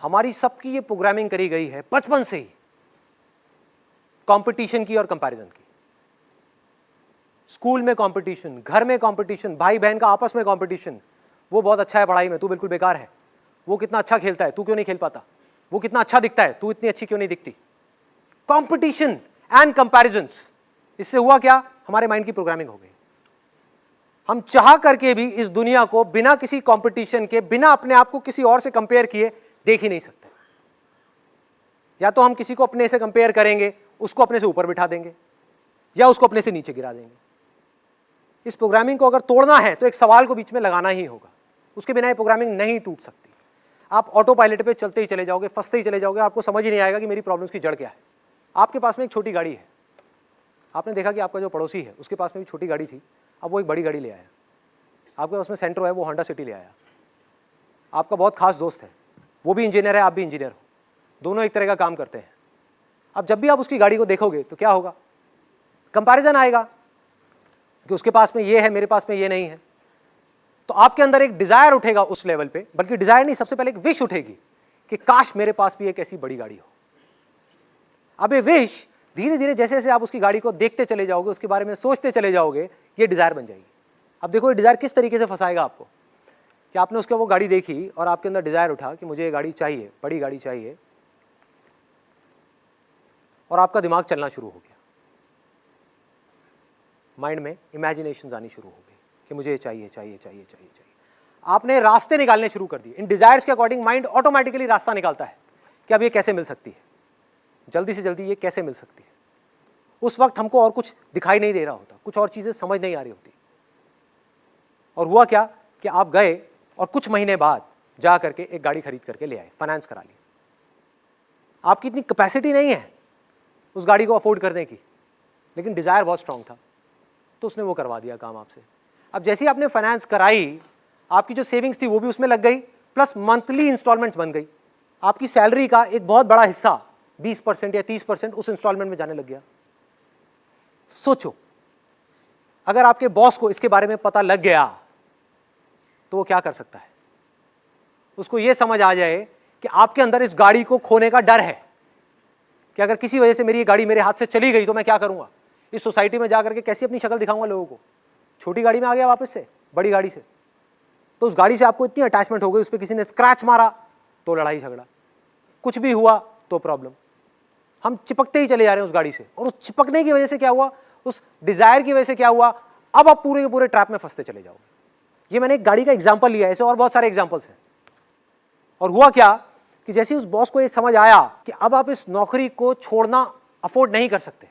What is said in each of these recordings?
हमारी सबकी ये प्रोग्रामिंग करी गई है बचपन से ही, कंपटीशन की और कंपैरिजन की। स्कूल में कंपटीशन, घर में कंपटीशन, भाई बहन का आपस में कंपटीशन। वो बहुत अच्छा है पढ़ाई में, तू बिल्कुल बेकार है। वो कितना अच्छा खेलता है, तू क्यों नहीं खेल पाता। वो कितना अच्छा दिखता है, तू इतनी अच्छी क्यों नहीं दिखती। कंपटीशन एंड कंपैरिजंस, इससे हुआ क्या, हमारे माइंड की प्रोग्रामिंग हो गई। हम चाह करके भी इस दुनिया को बिना किसी कंपटीशन के, बिना अपने आप को किसी और से कंपेयर किए देख ही नहीं सकते। या तो हम किसी को अपने से कंपेयर करेंगे, उसको अपने से ऊपर बिठा देंगे, या उसको अपने से नीचे गिरा देंगे। इस प्रोग्रामिंग को अगर तोड़ना है तो एक सवाल को बीच में लगाना ही होगा, उसके बिना ये प्रोग्रामिंग नहीं टूट सकती। आप ऑटो पायलट पे चलते ही चले जाओगे, फंसते ही चले जाओगे, आपको समझ ही नहीं आएगा कि मेरी प्रॉब्लम्स की जड़ क्या है। आपके पास में एक छोटी गाड़ी है, आपने देखा कि आपका जो पड़ोसी है उसके पास में भी छोटी गाड़ी थी, अब वो एक बड़ी गाड़ी ले आया। आपके पास में सेंट्रो है, वो होंडा सिटी ले आया। आपका बहुत खास दोस्त है, वो भी इंजीनियर है, आप भी इंजीनियर हो, दोनों एक तरह का काम करते हैं। अब जब भी आप उसकी गाड़ी को देखोगे तो क्या होगा, कंपैरिजन आएगा कि उसके पास में ये है, मेरे पास में ये नहीं है। तो आपके अंदर एक डिजायर उठेगा उस लेवल पे, बल्कि डिजायर नहीं, सबसे पहले एक विश उठेगी कि काश मेरे पास भी एक ऐसी बड़ी गाड़ी हो। अब ये विश धीरे धीरे जैसे जैसे आप उसकी गाड़ी को देखते चले जाओगे, उसके बारे में सोचते चले जाओगे, ये डिजायर बन जाएगी। अब देखो ये डिजायर किस तरीके से फंसाएगा आपको, कि आपने उसके वो गाड़ी देखी और आपके अंदर डिजायर उठा कि मुझे ये गाड़ी चाहिए, बड़ी गाड़ी चाहिए, और आपका दिमाग चलना शुरू हो गया, माइंड में इमेजिनेशंस आनी शुरू हो गई कि मुझे चाहिए चाहिए चाहिए चाहिए चाहिए। आपने रास्ते निकालने शुरू कर दिए, इन डिजायर्स के अकॉर्डिंग माइंड ऑटोमेटिकली रास्ता निकालता है कि अब ये कैसे मिल सकती है, जल्दी से जल्दी ये कैसे मिल सकती है। उस वक्त हमको और कुछ दिखाई नहीं दे रहा होता, कुछ और चीजें समझ नहीं आ रही होती। और हुआ क्या कि आप गए और कुछ महीने बाद जा करके एक गाड़ी खरीद करके ले आए, फाइनेंस करा ली। आपकी इतनी कैपेसिटी नहीं है उस गाड़ी को अफोर्ड करने की, लेकिन डिजायर बहुत स्ट्रांग था, तो उसने वो करवा दिया काम आपसे। अब जैसे ही आपने फाइनेंस कराई, आपकी जो सेविंग्स थी वो भी उसमें लग गई, प्लस मंथली इंस्टॉलमेंट्स बन गई। आपकी सैलरी का एक बहुत बड़ा हिस्सा 20% या 30% उस इंस्टॉलमेंट में जाने लग गया। सोचो अगर आपके बॉस को इसके बारे में पता लग गया तो वो क्या कर सकता है। उसको ये समझ आ जाए कि आपके अंदर इस गाड़ी को खोने का डर है कि अगर किसी वजह से मेरी ये गाड़ी मेरे हाथ से चली गई तो मैं क्या करूंगा, इस सोसाइटी में जाकर के कैसी अपनी शक्ल दिखाऊंगा लोगों को। छोटी गाड़ी में आ गया वापस से बड़ी गाड़ी से, तो उस गाड़ी से आपको इतनी अटैचमेंट हो गई, उस पर किसी ने स्क्रैच मारा तो लड़ाई झगड़ा, कुछ भी हुआ तो प्रॉब्लम। हम चिपकते ही चले जा रहे हैं उस गाड़ी से, और उस चिपकने की वजह से क्या हुआ, उस डिजायर की वजह से क्या हुआ, अब आप पूरे के पूरे ट्रैप में फंसते चले जाओगे। ये मैंने एक गाड़ी का एग्जाम्पल लिया है, ऐसे और बहुत सारे एग्जाम्पल्स हैं। और हुआ क्या कि जैसे उस बॉस को ये समझ आया कि अब आप इस नौकरी को छोड़ना अफोर्ड नहीं कर सकते,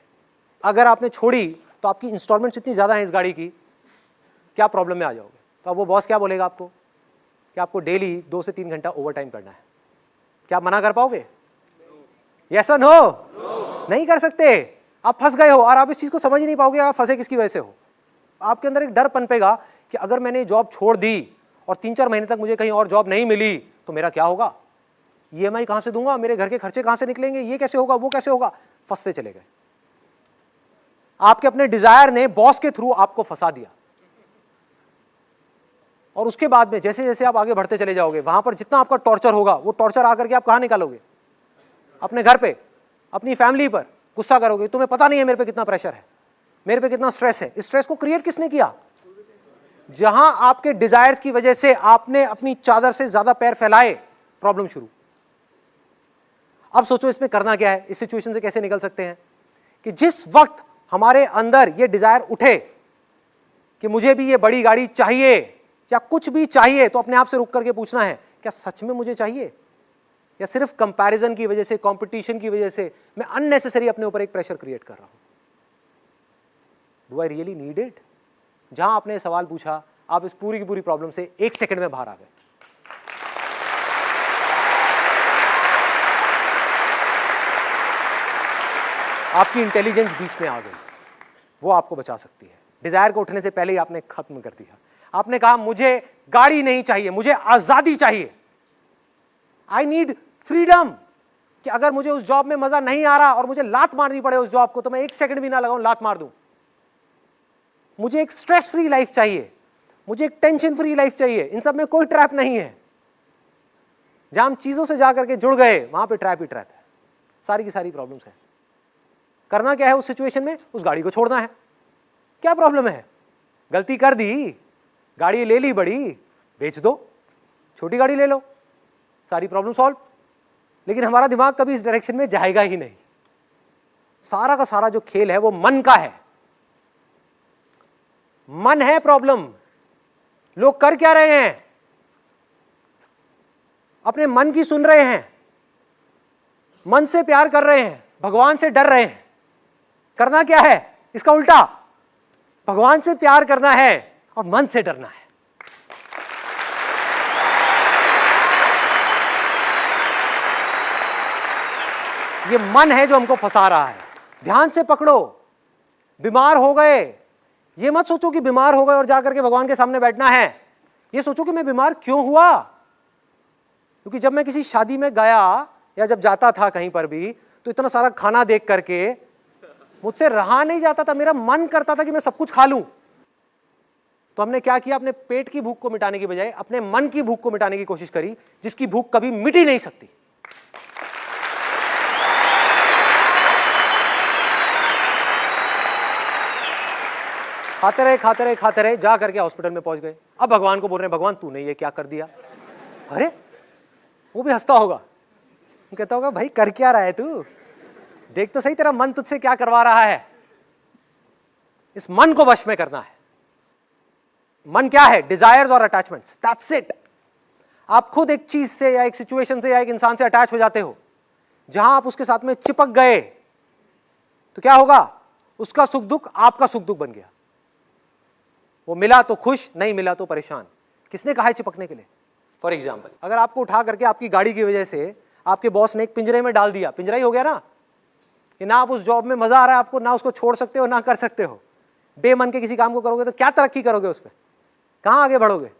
अगर आपने छोड़ी तो आपकी इंस्टॉलमेंट्स इतनी ज्यादा है इस गाड़ी की, क्या प्रॉब्लम में आ जाओगे। तो अब वो बॉस क्या बोलेगा आपको कि आपको डेली 2 से 3 घंटा ओवर टाइम करना है। क्या आप मना कर पाओगे? यस और नो? नहीं कर सकते। आप फंस गए हो और आप इस चीज को समझ ही नहीं पाओगे आप फंसे किसकी वजह से हो। आपके अंदर एक डर पनपेगा कि अगर मैंने जॉब छोड़ दी और 3-4 महीने तक मुझे कहीं और जॉब नहीं मिली तो मेरा क्या होगा, ईएमआई कहां से दूंगा, मेरे घर के खर्चे कहां से निकलेंगे, ये कैसे होगा, वो कैसे होगा। फंसते चले गए। आपके अपने डिजायर ने बॉस के थ्रू आपको फंसा दिया, और उसके बाद में जैसे जैसे आप आगे बढ़ते चले जाओगे, वहां पर जितना आपका टॉर्चर होगा, वो टॉर्चर आकर के आप कहां निकालोगे, अपने घर पे, अपनी फैमिली पर गुस्सा करोगे। तुम्हें पता नहीं है मेरे पे कितना प्रेशर है, मेरे पे कितना स्ट्रेस है। इस स्ट्रेस को क्रिएट किसने किया? जहां आपके डिजायर्स की वजह से आपने अपनी चादर से ज्यादा पैर फैलाए, प्रॉब्लम शुरू। अब सोचो इसमें करना क्या है, इस सिचुएशन से कैसे निकल सकते हैं। कि जिस वक्त हमारे अंदर ये डिजायर उठे कि मुझे भी ये बड़ी गाड़ी चाहिए या कुछ भी चाहिए, तो अपने आप से रुक करके पूछना है, क्या सच में मुझे चाहिए, या सिर्फ कंपैरिजन की वजह से, कंपटीशन की वजह से मैं अननेसेसरी अपने ऊपर एक प्रेशर क्रिएट कर रहा हूं। Do I really need it? जहां आपने सवाल पूछा, आप इस पूरी की पूरी प्रॉब्लम से 1 सेकंड में बाहर आ गए। आपकी इंटेलिजेंस बीच में आ गई, वो आपको बचा सकती है। डिजायर को उठने से पहले ही आपने खत्म कर दिया। आपने कहा मुझे गाड़ी नहीं चाहिए, मुझे आजादी चाहिए, आई नीड फ्रीडम, कि अगर मुझे उस जॉब में मजा नहीं आ रहा और मुझे लात मारनी पड़े उस जॉब को, तो मैं 1 सेकंड भी ना लगाऊं, लात मार दूं। मुझे एक स्ट्रेस फ्री लाइफ चाहिए, मुझे एक टेंशन फ्री लाइफ चाहिए, इन सब में कोई ट्रैप नहीं है। जहां हम चीजों से जाकर के जुड़ गए वहां पे ट्रैप ही ट्रैप है, सारी की सारी प्रॉब्लम्स है। करना क्या है उस सिचुएशन में? उस गाड़ी को छोड़ना है। क्या प्रॉब्लम है? गलती कर दी, गाड़ी ले ली बड़ी, बेच दो, छोटी गाड़ी ले लो, सारी प्रॉब्लम सॉल्व। लेकिन हमारा दिमाग कभी इस डायरेक्शन में जाएगा ही नहीं। सारा का सारा जो खेल है वो मन का है। मन है प्रॉब्लम। लोग कर क्या रहे हैं? अपने मन की सुन रहे हैं, मन से प्यार कर रहे हैं, भगवान से डर रहे हैं। करना क्या है? इसका उल्टा, भगवान से प्यार करना है और मन से डरना है। ये मन है जो हमको फंसा रहा है। ध्यान से पकड़ो। बीमार हो गए, ये मत सोचो कि बीमार हो गए और जाकर के भगवान के सामने बैठना है। ये सोचो कि मैं बीमार क्यों हुआ। क्योंकि जब मैं किसी शादी में गया या जब जाता था कहीं पर भी, तो इतना सारा खाना देख करके मुझसे रहा नहीं जाता था। मेरा मन करता था कि मैं सब कुछ खा लूं। तो हमने क्या किया? अपने पेट की भूख को मिटाने की बजाय अपने मन की भूख को मिटाने की कोशिश करी, जिसकी भूख कभी मिट ही नहीं सकती। खाते रहे खाते रहे खाते रहे, जा करके हॉस्पिटल में पहुंच गए। अब भगवान को बोल रहे हैं, भगवान तूने ये क्या कर दिया। अरे वो भी हंसता होगा, वो कहता होगा भाई कर क्या रहा है तू, देख तो सही तेरा मन तुझसे क्या करवा रहा है। इस मन को वश में करना है। मन क्या है? डिजायर्स और अटैचमेंट्स, दैट्स इट। आप खुद एक चीज से या एक सिचुएशन से या एक इंसान से अटैच हो जाते हो। जहां आप उसके साथ में चिपक गए तो क्या होगा? उसका सुख दुख आपका सुख दुख बन गया। वो मिला तो खुश, नहीं मिला तो परेशान। किसने कहा है चिपकने के लिए? फॉर एग्जाम्पल, अगर आपको उठा करके आपकी गाड़ी की वजह से आपके बॉस ने एक पिंजरे में डाल दिया, पिंजरा ही हो गया ना, कि ना आप उस जॉब में मजा आ रहा है आपको, ना उसको छोड़ सकते हो ना कर सकते हो। बेमन के किसी काम को करोगे तो क्या तरक्की करोगे उस पर? कहां आगे बढ़ोगे?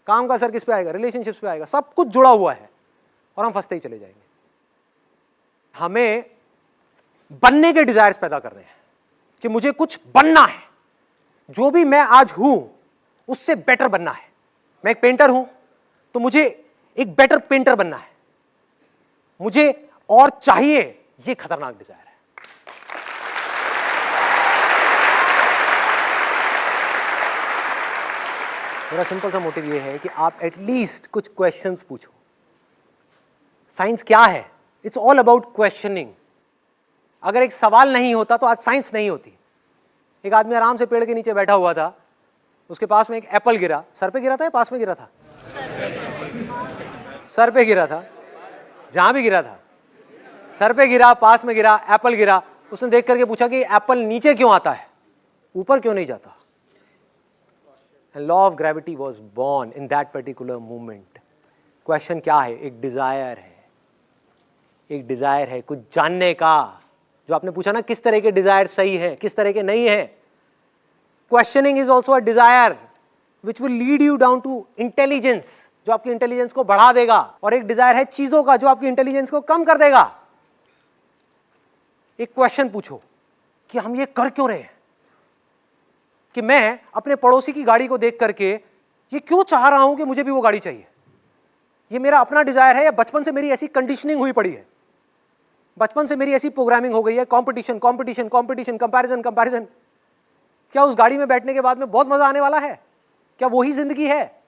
काम का असर किस पे आएगा? रिलेशनशिप्स पे आएगा। सब कुछ जुड़ा हुआ है और हम फंसते ही चले जाएंगे। हमें बनने के डिजायर्स पैदा करने हैं कि मुझे कुछ बनना है। जो भी मैं आज हूं उससे बेटर बनना है। मैं एक पेंटर हूं तो मुझे एक बेटर पेंटर बनना है। मुझे और चाहिए, ये खतरनाक डिजायर है। मेरा सिंपल सा मोटिव ये है कि आप एटलीस्ट कुछ क्वेश्चंस पूछो। साइंस क्या है? It's all about questioning. अगर एक सवाल नहीं होता तो आज साइंस नहीं होती। एक आदमी आराम से पेड़ के नीचे बैठा हुआ था, उसके पास में एक एप्पल गिरा। सर पे गिरा था या पास में गिरा था? सर पे गिरा था। जहां भी गिरा था, सर पे गिरा, पास में गिरा, एप्पल गिरा। उसने देख करके पूछा कि एप्पल नीचे क्यों आता है, ऊपर क्यों नहीं जाता? Law of gravity was born in that particular movement. Question क्या है? एक डिजायर है। एक डिजायर है कुछ जानने का। जो आपने पूछा ना, किस तरह के डिजायर सही है, किस तरह के नहीं है। Questioning is also a desire which will lead you down to intelligence, जो आपकी इंटेलिजेंस को बढ़ा देगा। और एक डिजायर है चीजों का, जो आपकी इंटेलिजेंस को कम कर देगा। एक क्वेश्चन पूछो कि हम ये कर क्यों रहे हैं, कि मैं अपने पड़ोसी की गाड़ी को देख करके ये क्यों चाह रहा हूं कि मुझे भी वो गाड़ी चाहिए। ये मेरा अपना डिजायर है या बचपन से मेरी ऐसी कंडीशनिंग हुई पड़ी है, बचपन से मेरी ऐसी प्रोग्रामिंग हो गई है, competition competition competition, comparison comparison. क्या उस गाड़ी में बैठने के बाद में बहुत मजा आने वाला है? क्या वही जिंदगी है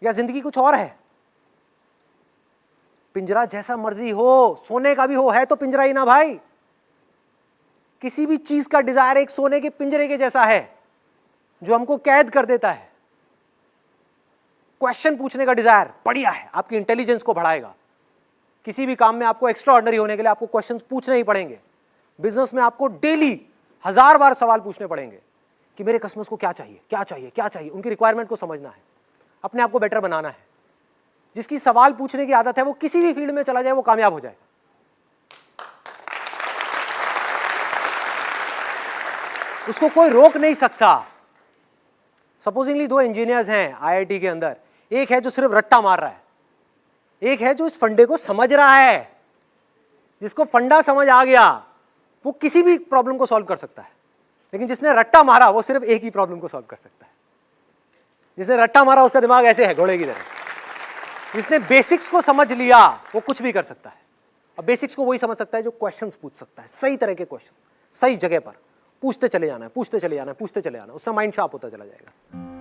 या जिंदगी कुछ और है? पिंजरा जैसा मर्जी हो, सोने का भी हो, है तो पिंजरा ही ना भाई। किसी भी चीज का डिजायर एक सोने के पिंजरे के जैसा है जो हमको कैद कर देता है। क्वेश्चन पूछने का डिजायर बढ़िया है, आपकी इंटेलिजेंस को बढ़ाएगा। किसी भी काम में आपको एक्स्ट्रा ऑर्डिनरी होने के लिए आपको क्वेश्चंस पूछने ही पड़ेंगे। बिजनेस में आपको डेली 1000 बार सवाल पूछने पड़ेंगे कि मेरे कस्टमर्स को क्या चाहिए, क्या चाहिए, क्या चाहिए। उनकी रिक्वायरमेंट को समझना है, अपने आप को बेटर बनाना है। जिसकी सवाल पूछने की आदत है वो किसी भी फील्ड में चला जाए वो कामयाब हो जाएगा। उसको कोई रोक नहीं सकता। सपोजिंगली 2 इंजीनियर्स हैं आईआईटी के अंदर, एक है जो सिर्फ रट्टा मार रहा है, एक है जो इस फंडे को समझ रहा है। जिसको फंडा समझ आ गया वो किसी भी प्रॉब्लम को सॉल्व कर सकता है, लेकिन जिसने रट्टा मारा वो सिर्फ एक ही प्रॉब्लम को सॉल्व कर सकता है। जिसने रट्टा मारा उसका दिमाग ऐसे है, घोड़े की तरह। जिसने बेसिक्स को समझ लिया वो कुछ भी कर सकता है। अब बेसिक्स को वही समझ सकता है जो क्वेश्चंस पूछ सकता है, सही तरह के क्वेश्चंस, सही जगह पर पूछते चले जाना है, पूछते चले जाना है, पूछते चले जाना है, उससे माइंड शार्प होता चला जाएगा।